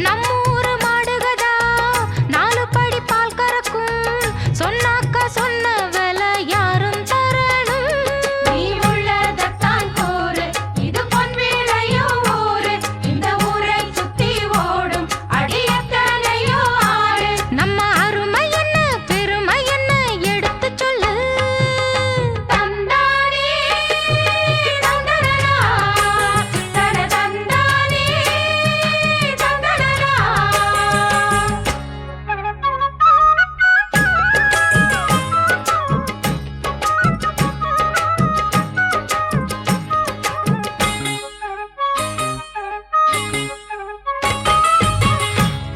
நம்மூரு மாடுகதா 4 படி பால் கறக்கும். சொன்னாக்கா சொன்ன விலை யாரும் தரணும். நீ உள்ளதத்தான் கூறு, இது பொன் விளையும் ஊரு. இந்த ஊரை சுத்தி ஓடும் அடியத்தனையோ ஆறு. நம்ம அருமை என்ன பெருமை என்ன எடுத்து சொல்லு. தந்தானே தந்தனனா, தன தந்தானே தந்தனனா.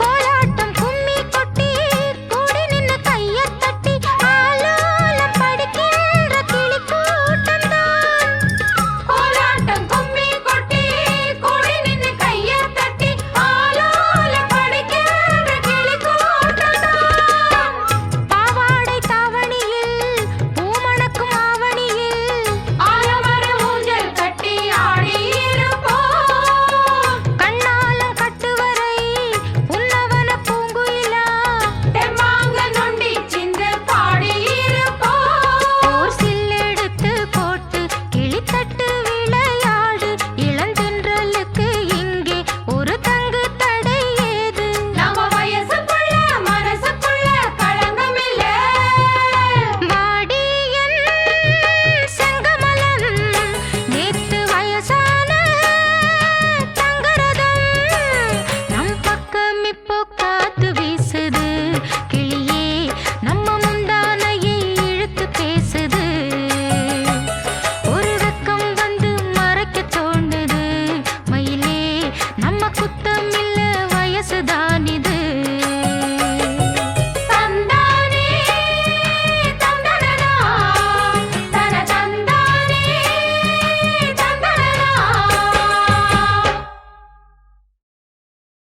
கோலாட்டம் கும்மி கொட்டி கூடி நின்னு கையத் தட்டி ஆலோலம் படிக்கின்ற கிளி கூட்டம்தான். கோலாட்டம் கும்மி கொட்டி கூடி நின்னு கையத் தட்டி ஆலோல படிக்கின்ற கிளி கூட்டம்தான். பாவாடை தாவணியில் பூமணக்கும் ஆவணியில் ஆலமர ஊஞ்சல் கட்டி ஆடியிருப்போம். கண்ணாலம் கட்டுவரை உன்னவன பூங்குயிலா தெம்மாங்க நொண்டி சிந்து பாடியிருப்போம். ஓர் சில்லெடுத்து போட்டு கிளித்தட்டு விளையாடு. இளந்தென்றலுக்கு இங்கே ஒரு தங்கு தடை ஏது. நம்ம வயசுக்குள்ள மனசுக்குள்ள களங்கமில்ல. வாடியன் செங்கமலன் நேத்து வயசான தங்கரதம். நம் பக்கம் இப்போ காத்து வீசுது. கிளியே நம்ம முந்தானையை இழுத்து பேசுது. ஒரு வெக்கம் வந்து மறைக்க தோணுது. மயிலே நம்ம குத்தம் இல்ல வயசுதான்.